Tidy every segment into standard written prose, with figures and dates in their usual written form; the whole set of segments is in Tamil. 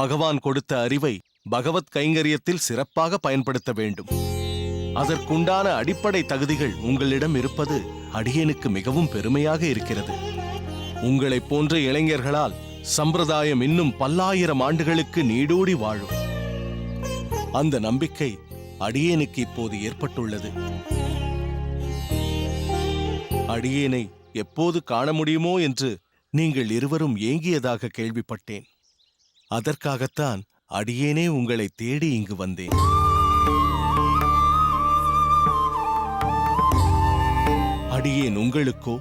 பகவான் கொடுத்த அறிவை பகவத் கைங்கரியத்தில் சிறப்பாக பயன்படுத்த வேண்டும். அதற்குண்டான அடிப்படை தகுதிகள் உங்களிடம் இருப்பது அடியேனுக்கு மிகவும் பெருமையாக இருக்கிறது. உங்களைப் போன்ற இளைஞர்களால் சம்பிரதாயம் இன்னும் பல்லாயிரம் ஆண்டுகளுக்கு நீடூடி வாழும். அந்த நம்பிக்கை அடியேனுக்கு இப்போது ஏற்பட்டுள்ளது. அடியேனை எப்போது காண முடியுமோ என்று நீங்கள் இருவரும் ஏங்கியதாக கேள்விப்பட்டேன். அதற்காகத்தான் அடியேனே உங்களை தேடி இங்கு வந்தேன். அடியேன் உங்களுக்கோ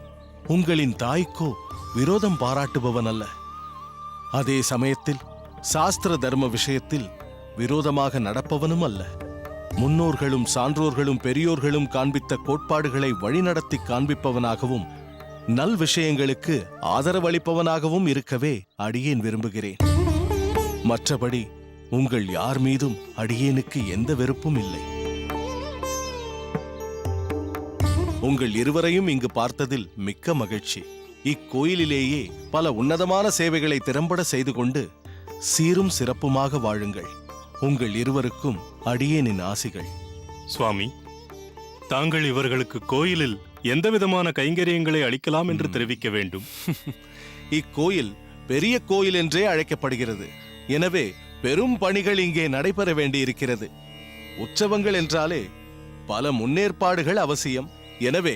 உங்களின் தாய்க்கோ விரோதம் பாராட்டுபவன் அல்ல. அதே சமயத்தில் சாஸ்திர தர்ம விஷயத்தில் விரோதமாக நடப்பவனும் அல்ல. முன்னோர்களும் சான்றோர்களும் பெரியோர்களும் காண்பித்த கோட்பாடுகளை வழிநடத்தி காண்பிப்பவனாகவும் நல் விஷயங்களுக்கு ஆதரவளிப்பவனாகவும் இருக்கவே அடியேன் விரும்புகிறேன். மற்றபடி உங்கள் யார் மீதும் அடியேனுக்கு எந்த வெறுப்பும் இல்லை. உங்கள் இருவரையும் இங்கு பார்த்ததில் மிக்க மகிழ்ச்சி. இக்கோயிலிலேயே பல உன்னதமான சேவைகளை திறம்பட செய்து கொண்டு சீரும் சிறப்புமாக வாழுங்கள். உங்கள் இருவருக்கும் அடியேனின் ஆசிகள். சுவாமி, தாங்கள் இவர்களுக்கு கோயிலில் எந்தவிதமான கைங்கரியங்களை அளிக்கலாம் என்று தெரிவிக்க வேண்டும். இக்கோயில் பெரிய கோயில் என்றே அழைக்கப்படுகிறது. எனவே பெரும் பணிகள் இங்கே நடைபெற வேண்டியிருக்கிறது. உற்சவங்கள் என்றாலே பல முன்னேற்பாடுகள் அவசியம். எனவே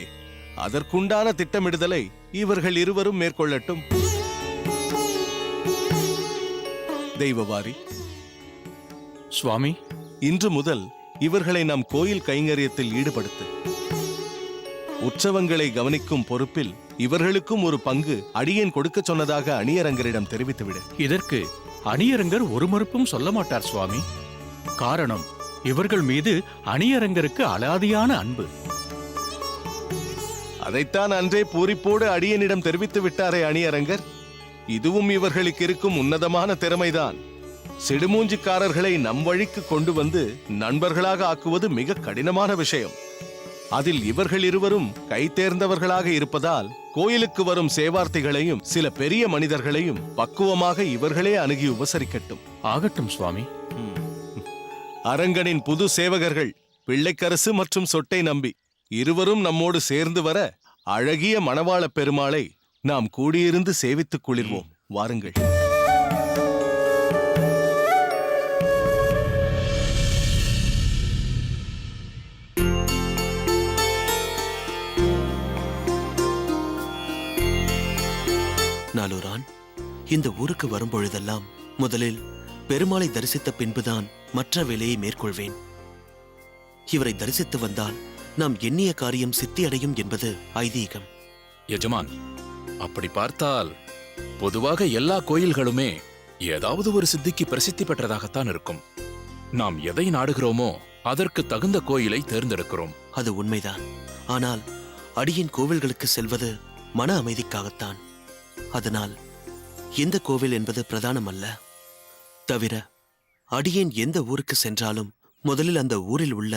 அதற்குண்டான திட்டமிடுதலை இவர்கள் இருவரும் மேற்கொள்ளட்டும். தெய்வவாரி சுவாமி, இன்று முதல் இவர்களை நம் கோயில் கைங்கரியத்தில் ஈடுபடுத்து. உற்சவங்களை கவனிக்கும் பொறுப்பில் இவர்களுக்கும் ஒரு பங்கு அடியேன் கொடுக்க சொன்னதாக அணியரங்கரிடம் தெரிவித்துவிடு. இதற்கு அணியரங்கர் ஒரு மறுப்பும் சொல்ல மாட்டார் சுவாமி. காரணம், இவர்கள் மீது அணியரங்கருக்கு அலாதியான அன்பு. அதைத்தான் அன்றே பூரிப்போடு அடியனிடம் தெரிவித்து விட்டாரே அணியரங்கர். இதுவும் இவர்களுக்கு இருக்கும் உன்னதமான திறமைதான். சிடுமூஞ்சிக்காரர்களை நம் வழிக்கு கொண்டு வந்து நண்பர்களாக ஆக்குவது மிக கடினமான விஷயம். அதில் இவர்கள் இருவரும் கை தேர்ந்தவர்களாக இருப்பதால் கோயிலுக்கு வரும் சேவார்த்திகளையும் சில பெரிய மனிதர்களையும் பக்குவமாக இவர்களே அணுகி உபசரிக்கட்டும். ஆகட்டும் சுவாமி. அரங்கனின் புது சேவகர்கள் பிள்ளைக்கரசு மற்றும் சொட்டை நம்பி இருவரும் நம்மோடு சேர்ந்து வர அழகிய மணவாள பெருமாளை நாம் கூடியிருந்து சேவித்துக் குளிர்வோம். வாருங்கள். நாலூரான், இந்த ஊருக்கு வரும்பொழுதெல்லாம் முதலில் பெருமாளை தரிசித்த பின்புதான் மற்ற வேலையை மேற்கொள்வேன். இவரை தரிசித்து வந்தால் நாம் எண்ணிய காரியம் சித்தியடையும் என்பது ஐதீகம். எஜமான், அப்படி பார்த்தால் பொதுவாக எல்லா கோயில்களுமே ஏதாவது ஒரு சித்திக்கு பிரசித்தி பெற்றதாகத்தான் இருக்கும். நாம் எதை நாடுகிறோமோ அதற்கு தகுந்த கோயிலை தேர்ந்தெடுக்கிறோம். அது உண்மைதான். ஆனால் அடியின் கோவில்களுக்கு செல்வது மன அமைதிக்காகத்தான். அதனால் எந்த கோவில் என்பது பிரதானம் அல்ல. தவிர அடியேன் எந்த ஊருக்கு சென்றாலும் முதலில் அந்த ஊரில் உள்ள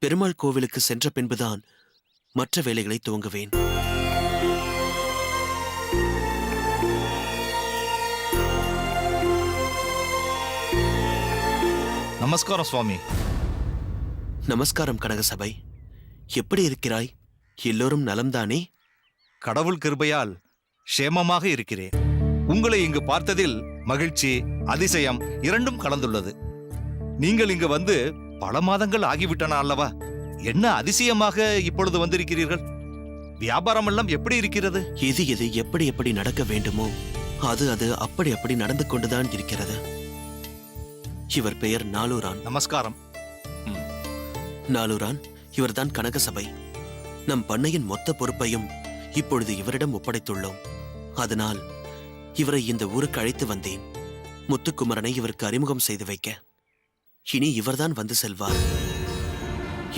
பெருமாள் கோவிலுக்கு சென்ற பின்புதான் மற்ற வேலைகளை துவங்குவேன். நமஸ்காரம் சுவாமி. நமஸ்காரம் கனகசபை. எப்படி இருக்கிறாய்? எல்லோரும் நலம்தானே? கடவுள் கிருபையால் க்ஷேமமாக இருக்கிறேன். உங்களை இங்கு பார்த்ததில் மகிழ்ச்சி, அதிசயம் இரண்டும் கலந்துள்ளது. நீங்கள் இங்கு வந்து பல மாதங்கள் ஆகிவிட்டன அல்லவா? என்ன அதிசயமாக இப்பொழுது வந்திருக்கிறீர்கள்? வியாபாரம் எல்லாம் எப்படி இருக்கிறது? எது எது எப்படி எப்படி நடக்க வேண்டுமோ அது அது அப்படி அப்படி நடந்து கொண்டுதான் இருக்கிறது. இவர் பெயர் நாலூரான். நமஸ்காரம். நாலூரான், இவர்தான் கனகசபை. நம் பண்ணையின் மொத்த பொறுப்பையும் இப்பொழுது இவரிடம் ஒப்படைத்துள்ளோம். அதனால் இவரை இந்த ஊருக்கு அழைத்து வந்தேன். முத்துக்குமரனை இவருக்கு அறிமுகம் செய்து வைக்க. இனி இவர்தான் வந்து செல்வார்.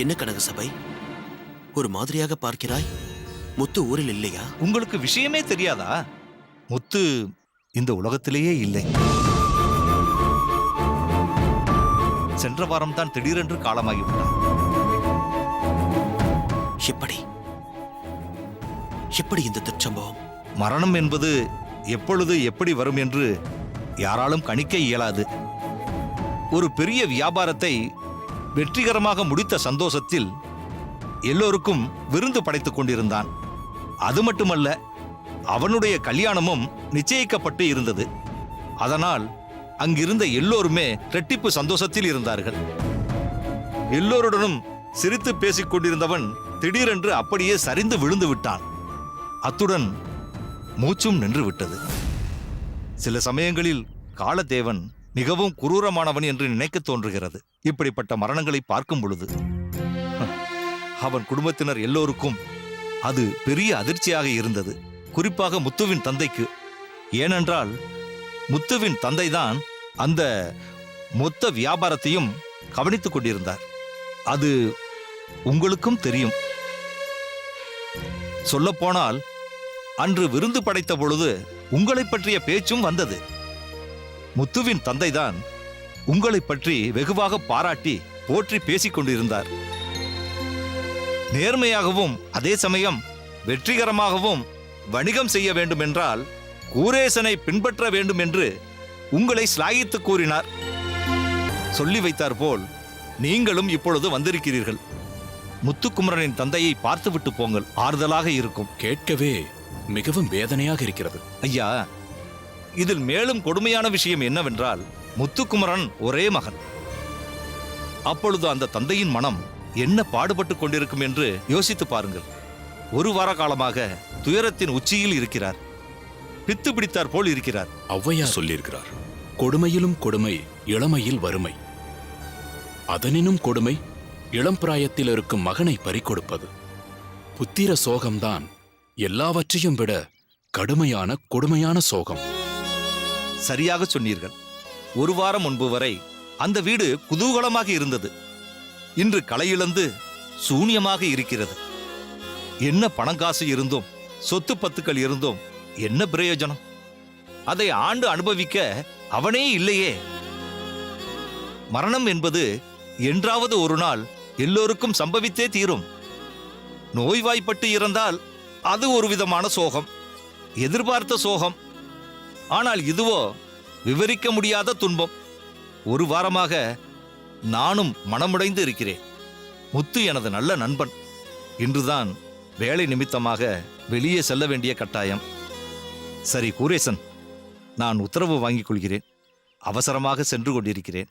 என்ன கனகசபை, ஒரு மாதிரியாக பார்க்கிறாய்? முத்து ஊரில் இல்லையா? உங்களுக்கு விஷயமே தெரியாதா? முத்து இந்த உலகத்திலேயே இல்லை. சென்ற வாரம் தான் திடீரென்று காலமாகிவிட்டார். எப்படி எப்படி இந்த துச்சம்பவம்? மரணம் என்பது எப்பொழுது எப்படி வரும் என்று யாராலும் கணிக்க இயலாது. ஒரு பெரிய வியாபாரத்தை வெற்றிகரமாக முடித்த சந்தோஷத்தில் எல்லோருக்கும் விருந்து படைத்துக் கொண்டிருந்தான். அது மட்டுமல்ல, அவனுடைய கல்யாணமும் நிச்சயிக்கப்பட்டு இருந்தது. அதனால் அங்கிருந்த எல்லோருமே இரட்டிப்பு சந்தோஷத்தில் இருந்தார்கள். எல்லோருடனும் சிரித்து பேசிக் கொண்டிருந்தவன் திடீரென்று அப்படியே சரிந்து விழுந்து விட்டான். அத்துடன் மூச்சும் நின்று விட்டது. சில சமயங்களில் காலதேவன் மிகவும் குரூரமானவன் என்று நினைக்க தோன்றுகிறது. இப்படிப்பட்ட மரணங்களை பார்க்கும் பொழுது அவன் குடும்பத்தினர் எல்லோருக்கும் அது பெரிய அதிர்ச்சியாக இருந்தது. குறிப்பாக முத்துவின் தந்தைக்கு. ஏனென்றால் முத்துவின் தந்தைதான் அந்த மொத்த வியாபாரத்தையும் கவனித்துக் கொண்டிருந்தார். அது உங்களுக்கும் தெரியும். சொல்லப்போனால் அன்று விருந்து படைத்த பொழுது உங்களை பற்றிய பேச்சும் வந்தது. முத்துவின் தந்தைதான் உங்களை பற்றி வெகுவாக பாராட்டி போற்றி பேசிக் கொண்டிருந்தார். நேர்மையாகவும் அதே சமயம் வெற்றிகரமாகவும் வணிகம் செய்ய வேண்டும் என்றால் கூரேசனை பின்பற்ற வேண்டும் என்று உங்களை சிலாகித்து கூறினார். சொல்லி வைத்தார் போல் நீங்களும் இப்பொழுது வந்திருக்கிறீர்கள். முத்துக்குமரனின் தந்தையை பார்த்துவிட்டு போங்கள், ஆறுதலாக இருக்கும். கேட்கவே மிகவும் வேதனையாக இருக்கிறது. ஐயா, இதில் மேலும் கொடுமையான விஷயம் என்னவென்றால், முத்துக்குமரன் ஒரே மகன். அப்பொழுது அந்த தந்தையின் மனம் என்ன பாடுபட்டு கொண்டிருக்கும் என்று யோசித்து பாருங்கள். ஒரு வார காலமாக துயரத்தின் உச்சியில் இருக்கிறார். பித்து பிடித்தார் போல் இருக்கிறார். ஔவையார் சொல்லியிருக்கிறார், கொடுமையிலும் கொடுமை இளமையில் வறுமை, அதனினும் கொடுமை இளம் பிராயத்தில் இருக்கும் மகனை பறிகொடுப்பது. புத்திர சோகம்தான் எல்லாவற்றையும் விட கடுமையான கொடுமையான சோகம். சரியாக சொன்னீர்கள். ஒரு வாரம் முன்பு வரை அந்த வீடு குதூகலமாக இருந்தது. இன்று களையிழந்து சூனியமாக இருக்கிறது. என்ன பணங்காசு இருந்தோம், சொத்து பத்துக்கள் இருந்தோம், என்ன பிரயோஜனம்? அதை ஆண்டு அனுபவிக்க அவனே இல்லையே. மரணம் என்பது என்றாவது ஒரு நாள் எல்லோருக்கும் சம்பவித்தே தீரும். நோய்வாய்ப்பட்டு இறந்தால் அது ஒரு விதமான சோகம், எதிர்பார்த்த சோகம். ஆனால் இதுவோ விவரிக்க முடியாத துன்பம். ஒரு வாரமாக நானும் மனமுடைந்து இருக்கிறேன். முத்து எனது நல்ல நண்பன். இன்றுதான் வேலை நிமித்தமாக வெளியே செல்ல வேண்டிய கட்டாயம். சரி கூரேசன், நான் உத்தரவு வாங்கிக் கொள்கிறேன். அவசரமாக சென்று கொண்டிருக்கிறேன்.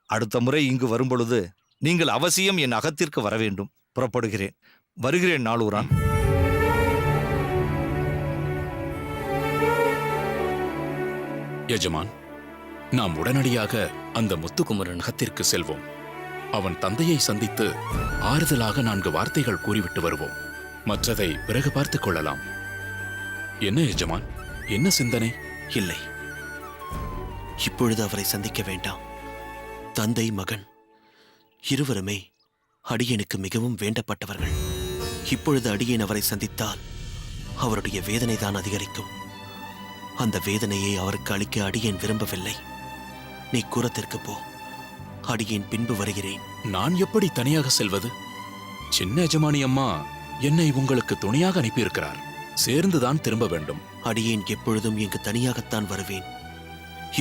அடுத்த முறை இங்கு வரும்பொழுது நீங்கள் அவசியம் என் அகத்திற்கு வர வேண்டும். புறப்படுகிறேன். வருகிறேன் நாளூரான். எஜமான், நாம் உடனடியாக அந்த முத்துக்குமரன் அகத்திற்கு செல்வோம். அவன் தந்தையை சந்தித்து ஆறுதலாக 4 வார்த்தைகள் கூறிவிட்டு வருவோம். மற்றதை பிறகு பார்த்துக் கொள்ளலாம். என்ன எஜமான், என்ன சிந்தனை? இல்லை, இப்பொழுது அவரை சந்திக்க வேண்டாம். தந்தை மகன் இருவருமே அடியேனுக்கு மிகவும் வேண்டப்பட்டவர்கள். இப்பொழுது அடியேன் அவரை சந்தித்தால் அவருடைய வேதனைதான் அதிகரிக்கும். அந்த வேதனையை அவருக்கு அளிக்க அடியேன் விரும்பவில்லை. நீ கூரத்திற்கு போ, அடியேன் பின்பு வருகிறேன். நான் எப்படி தனியாக செல்வது? சின்ன எஜமானி அம்மா என்னை உங்களுக்கு துணையாக அனுப்பியிருக்கிறார். சேர்ந்துதான் திரும்ப வேண்டும். அடியேன் எப்பொழுதும் இங்கு தனியாகத்தான் வருவேன்.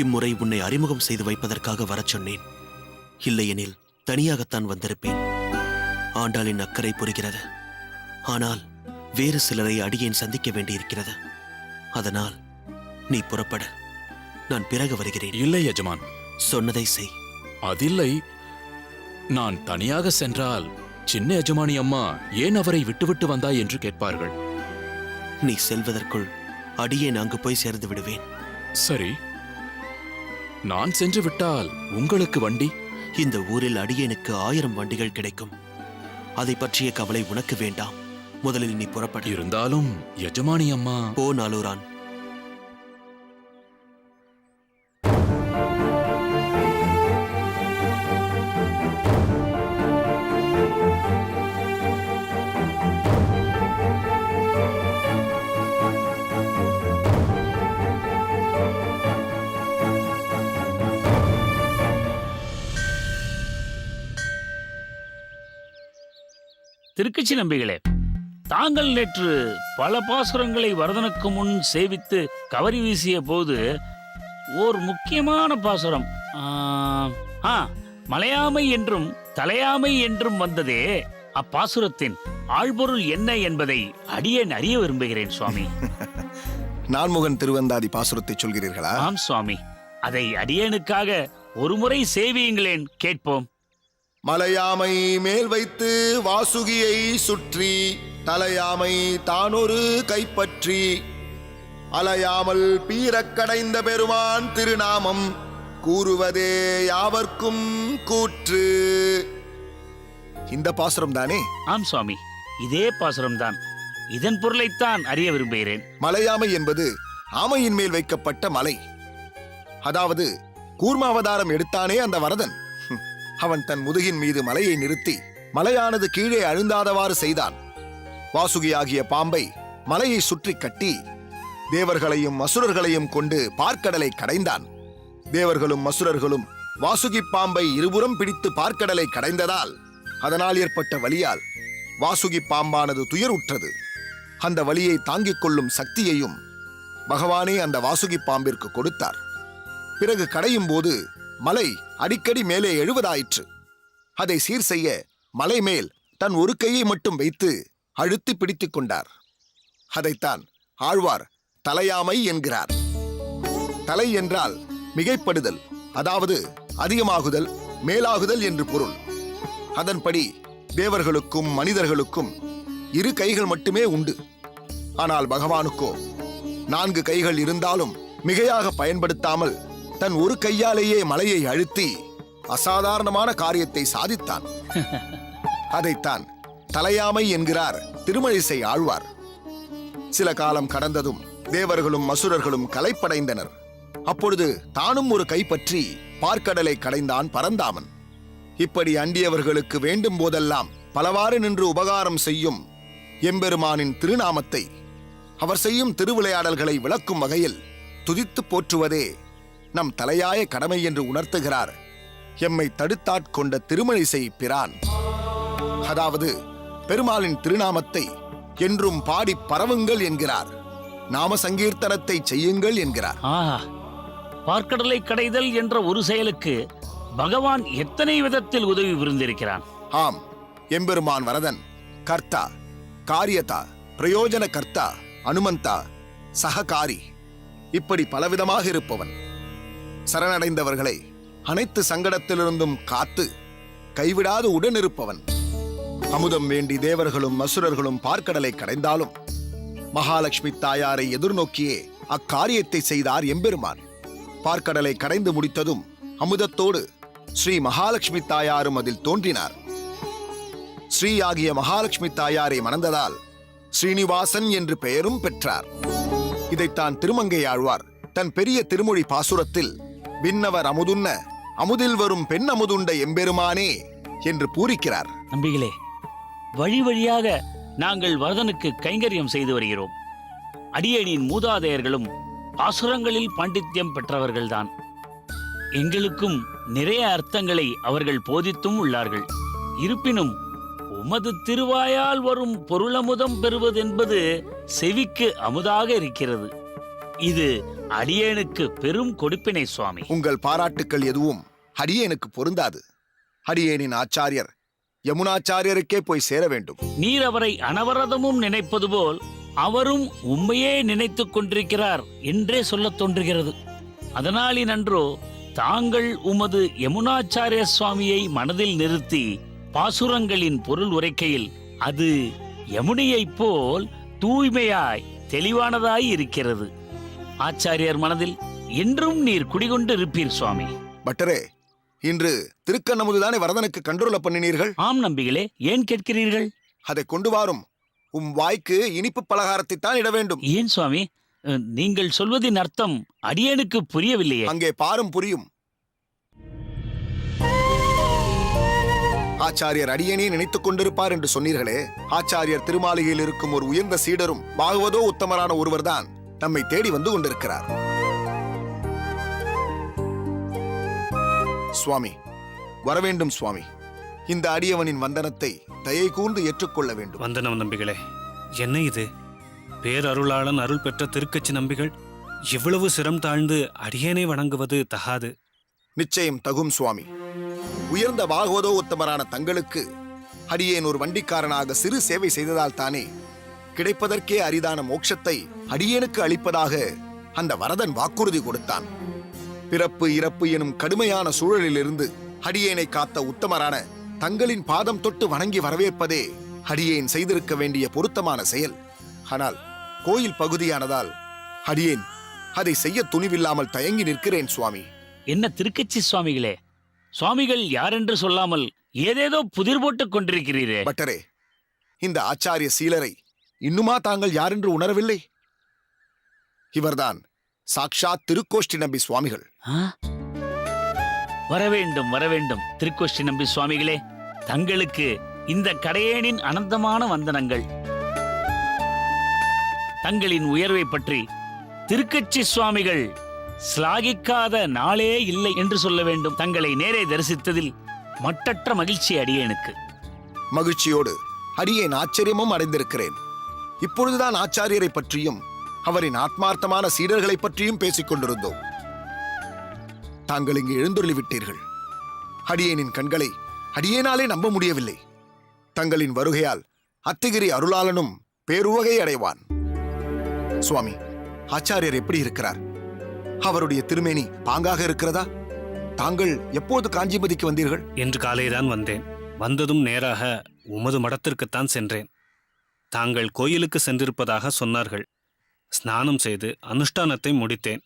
இம்முறை உன்னை அறிமுகம் செய்து வைப்பதற்காக வரச் சொன்னேன். இல்லையெனில் தனியாகத்தான் வந்திருப்பேன். ஆண்டாளின் அக்கறை புரிகிறது. ஆனால் வேறு சிலரை அடியேன் சந்திக்க வேண்டியிருக்கிறது. அதனால் நீ புறப்பட, நான் பிறகு வருகிறேன். இல்லை எஜமான், சொன்னதை செய். அதில்லை. நான் தனியாக சென்றால் சின்ன எஜமானி அம்மா ஏன் அவரை விட்டுவிட்டு வந்தாய் என்று கேட்பார்கள். நீ செல்வதற்குள் அடியேன் அங்கு போய் சேர்ந்து விடுவேன். சரி, நான் சென்று விட்டால் உங்களுக்கு வண்டி? இந்த ஊரில் அடியேனுக்கு 1000 வண்டிகள் கிடைக்கும். அதை பற்றிய கவலை உனக்கு வேண்டாம். முதலில் நீ புறப்பட. இருந்தாலும் எஜமானி அம்மா. போ நாளூரான். திருக்கச்சி நம்பிகளே, தாங்கள் நேற்று பல பாசுரங்களை வரதனுக்கு முன் சேவித்து கவரி வீசிய போது ஓர் முக்கியமான பாசுரம். மலையாமை என்றும் தலையாமை என்றும் வந்ததே, அப்பாசுரத்தின் ஆழ்பொருள் என்ன என்பதை அடியேன் அறிய விரும்புகிறேன் சுவாமி. நான்முகன் திருவந்தாதி பாசுரத்தை சொல்கிறீர்களா? ஆம் சுவாமி, அதை அடியேனுக்காக ஒருமுறை சேவியுங்களேன், கேட்போம். மலையாமை மேல் வைத்து வாசுகியை சுற்றி தலையாமை தானொரு கைப்பற்றி அலையாமல் பீரக்கடைந்த பெருமான் திருநாமம் கூறுவதே யாவர்க்கும் கூற்று. இந்த பாசுரம் தானே? ஆம் சுவாமி, இதே பாசுரம்தான். இதன் பொருளைத்தான் அறிய விரும்புகிறேன். மலையாமை என்பது ஆமையின் மேல் வைக்கப்பட்ட மலை. அதாவது கூர்மாவதாரம் எடுத்தானே அந்த வரதன், அவன் தன் முதுகின் மீது மலையை நிறுத்தி மலையானது கீழே அழுந்தாதவாறு செய்தான். வாசுகியாகிய பாம்பை மலையை சுற்றி கட்டி தேவர்களையும் அசுரர்களையும் கொண்டு பார்க்கடலை கடைந்தான். தேவர்களும் அசுரர்களும் வாசுகி பாம்பை இருபுறம் பிடித்து பார்க்கடலை கடைந்ததால் அதனால் ஏற்பட்ட வலியால் வாசுகி பாம்பானது துயருற்றது. அந்த வலியை தாங்கிக் கொள்ளும் சக்தியையும் பகவானே அந்த வாசுகி பாம்பிற்கு கொடுத்தார். பிறகு கடையும் போது மலை அடிக்கடி மேலே எழுவதாயிற்று. அதை சீர் செய்ய மலை மேல் தன் ஒரு கையை மட்டும் வைத்து அழுத்தி பிடித்துக் கொண்டார். அதைத்தான் ஆழ்வார் தலையாமை என்கிறார். தலை என்றால் மிகைப்படுதல், அதாவது அதிகமாகுதல், மேலாகுதல் என்று பொருள். அதன்படி தேவர்களுக்கும் மனிதர்களுக்கும் 2 கைகள் மட்டுமே உண்டு. ஆனால் பகவானுக்கோ 4 கைகள் இருந்தாலும் மிகையாக பயன்படுத்தாமல் தன் ஒரு கையாலேயே மலையை அழுத்தி அசாதாரணமான காரியத்தை சாதித்தான். அதைத்தான் தலையாமை என்கிறார் திருமழிசை ஆழ்வார். சில காலம் கடந்ததும் தேவர்களும் அசுரர்களும் களைப்படைந்தனர். அப்பொழுது தானும் ஒரு கைப்பற்றி பார்க்கடலை கடைந்தான் பரந்தாமன். இப்படி அண்டியவர்களுக்கு வேண்டும் போதெல்லாம் பலவாறு நின்று உபகாரம் செய்யும் எம்பெருமானின் திருநாமத்தை அவர் செய்யும் திருவிளையாடல்களை விளக்கும் வகையில் துதித்து போற்றுவதே நம் தலையாய கடமை என்று உணர்த்துகிறார் எம்மை தடுத்தாட்கொண்ட திருமழிசை பிரான். அதாவது பெருமாளின் திருநாமத்தை என்றும் பாடி பரவுங்கள் என்கிறார். நாம சங்கீர்த்தனத்தை செய்யுங்கள் என்கிறார். பார்க்கடலை கடைதல் என்ற ஒரு செயலுக்கு பகவான் எத்தனை விதத்தில் உதவி புரிந்திருக்கிறான். ஆம், எம்பெருமான் வரதன் கர்த்தா, காரியதா, பிரயோஜன கர்த்தா, அனுமந்தா, சககாரி, இப்படி பலவிதமாக இருப்பவன். சரணடைந்தவர்களை அனைத்து சங்கடத்திலிருந்தும் காத்து கைவிடாது உடனிருப்பவன். அமுதம் வேண்டி தேவர்களும் அசுரர்களும் பார்க்கடலை கடைந்தாலும் மகாலட்சுமி தாயாரை எதிர்நோக்கியே அக்காரியத்தை செய்தார் எம்பெருமான். பார்க்கடலை கடைந்து முடித்ததும் அமுதத்தோடு ஸ்ரீ மகாலட்சுமி தாயாரும் அதில் தோன்றினார். ஸ்ரீ ஆகிய மகாலட்சுமி தாயாரை மணந்ததால் ஸ்ரீனிவாசன் என்று பெயரும் பெற்றார். இதைத்தான் திருமங்கை ஆழ்வார் தன் பெரிய திருமொழி பாசுரத்தில் விண்ணவர் அமுதுண்ண அமுதில் வரும் பெண் அமுதுண்ட எம்பெருமானே என்று பூரிக்கிறார். நம்பிகளே, வழி வழியாக நாங்கள் வரதனுக்கு கைங்கரியம் செய்து வருகிறோம். அடியேனின் மூதாதையர்களும் பாசுரங்களில் பாண்டித்யம் பெற்றவர்கள்தான். எங்களுக்கும் நிறைய அர்த்தங்களை அவர்கள் போதித்தும் உள்ளார்கள். இருப்பினும் உமது திருவாயால் வரும் பொருளமுதம் பெறுவதென்பது செவிக்கு அமுதாக இருக்கிறது. இது அடியேனுக்கு பெரும் கொடுப்பினை சுவாமி. உங்கள் பாராட்டுக்கள் எதுவும் அடியேனுக்கு பொருந்தாது. அடியேனின் ஆச்சாரியர் யமுனாச்சாரியருக்கே போய் சேர வேண்டும். நீர் அவரை அனவரதமும் நினைப்பது போல் அவரும் உண்மையே நினைத்துக் கொண்டிருக்கிறார் என்றே சொல்லத் தோன்றுகிறது. அதனாலினன்றோ தாங்கள் உமது யமுனாச்சாரிய சுவாமியை மனதில் நிறுத்தி பாசுரங்களின் பொருள் உரைக்கையில் அது யமுனையைப் போல் தூய்மையாய் தெளிவானதாய் இருக்கிறது. ஆச்சாரியர் மனதில் என்றும் நீர் குடிகொண்டு இருப்பீர் சுவாமி. பட்டரே, இன்று திருக்கண்ணமுதுதானே வரதனுக்கு கண்ட்ரோல பண்ணினீர்கள்? ஆம் நம்பிகளே, ஏன் கேட்கிறீர்கள்? அதை கொண்டு வாரும். வாய்க்கு இனிப்பு பலகாரத்தை தான் இட வேண்டும். ஏன் சுவாமி, நீங்கள் சொல்வதின் அர்த்தம் அடியேனுக்கு புரியவில்லையே. அங்கே பாரும், புரியும். ஆச்சாரியர் அடியேனே நினைத்துக் கொண்டிருப்பார் என்று சொன்னீர்களே. ஆச்சாரியர் திருமாளிகையில் இருக்கும் ஒரு உயர்ந்த சீடரும் பாகவதோ உத்தமரான ஒருவர்தான் நம்மை தேடி வந்து கொண்டிருக்கிறார். சுவாமி, வரவேண்டும் சுவாமி. இந்த அடியவனின் வந்தனத்தை தயை கூர்ந்து ஏற்றுக்கொள்ள வேண்டும். வந்தனம் நம்பிகளே. என்ன இது? பேரருளாளன் அருள் பெற்ற திருக்கச்சி நம்பிகள் இவ்வளவு சிரம் தாழ்ந்து அடியேனை வணங்குவது தகாது. நிச்சயம் தகும் சுவாமி. உயர்ந்த பாகவதோ உத்தமரான தங்களுக்கு அடியேன் ஒரு வண்டிக்காரனாக சிறு சேவை செய்ததால் தானே கிடைப்பதற்கே அரிதான மோட்சத்தை அடியேனுக்கு அளிப்பதாக அந்த வரதன் வாக்குறுதி கொடுத்தான். பிறப்பு இறப்பு எனும் கடுமையான சூழலிலிருந்து அடியேனை காத்த உத்தமரான தங்களின் பாதம் தொட்டு வணங்கி வரவேற்பதே அடியேன் செய்திருக்க வேண்டிய பொருத்தமான செயல். ஆனால் கோயில் பகுதியானதால் அடியேன் அதை செய்ய துணிவில்லாமல் தயங்கி நிற்கிறேன் சுவாமி. என்ன திருக்கச்சி சுவாமிகளே, சுவாமிகள் யாரென்று சொல்லாமல் ஏதேதோ புதிர் போட்டுக் கொண்டிருக்கிறீரே. பட்டரே, இந்த ஆச்சாரிய சீலரை இன்னுமா தாங்கள் யாரென்று உணரவில்லை? இவர்தான் சாக்ஷாத் திருக்கோஷ்டி நம்பி சுவாமிகள். ஆ? வரவேண்டும் வரவேண்டும் திருக்கோஷ்டி நம்பி சுவாமிகளே. தங்களுக்கு இந்த கடையேனின் அனந்தமான வந்தனங்கள். தங்களின் உயர்வை பற்றி திருக்கச்சி சுவாமிகள் சிலாகிக்காத நாளே இல்லை என்று சொல்ல வேண்டும். தங்களை நேரே தரிசித்ததில் மட்டற்ற மகிழ்ச்சி அடியேனுக்கு. மகிழ்ச்சியோடு அடியேன் ஆச்சரியமும் அடைந்திருக்கிறேன். இப்பொழுதுதான் ஆச்சாரியரை பற்றியும் அவரின் ஆத்மார்த்தமான சீடர்களை பற்றியும் பேசிக் கொண்டிருந்தோம். தாங்கள் இங்கு எழுந்துள்ளி விட்டீர்கள். அடியேனின் கண்களை அடியேனாலே நம்ப முடியவில்லை. தங்களின் வருகையால் அத்திகிரி அருளாளனும் பேருவகை அடைவான். சுவாமி, ஆச்சாரியர் எப்படி இருக்கிறார்? அவருடைய திருமேனி பாங்காக இருக்கிறதா? தாங்கள் எப்போது காஞ்சிபதிக்கு வந்தீர்கள்? இன்று காலைதான் வந்தேன். வந்ததும் நேராக உமது மடத்திற்குத்தான் சென்றேன். தாங்கள் கோயிலுக்கு சென்றிருப்பதாக சொன்னார்கள். ஸ்நானம் செய்து அனுஷ்டானத்தை முடித்தேன்.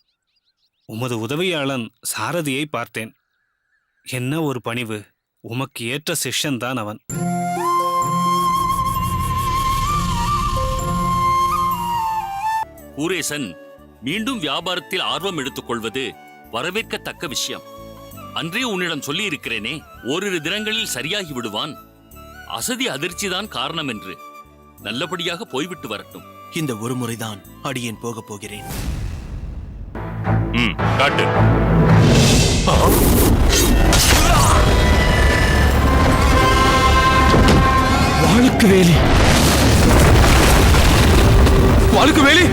உமது உதவியாளன் சாரதியை பார்த்தேன். என்ன ஒரு பணிவு! உமக்கு ஏற்ற சிஷ்யன்தான் அவன். ஊரேசன் மீண்டும் வியாபாரத்தில் ஆர்வம் எடுத்துக்கொள்வது வரவேற்கத்தக்க விஷயம். அன்றே உன்னிடம் சொல்லி இருக்கிறேனே, ஓரிரு தினங்களில் சரியாகி விடுவான். அசதி அதிர்ச்சிதான் காரணம் என்று. நல்லபடியாக போய்விட்டு வரட்டும். இந்த ஒரு முறைதான் அடியேன் போகப் போகிறேன். காட்டு. வாளுக்கு வேலி, வாளுக்கு வேலி!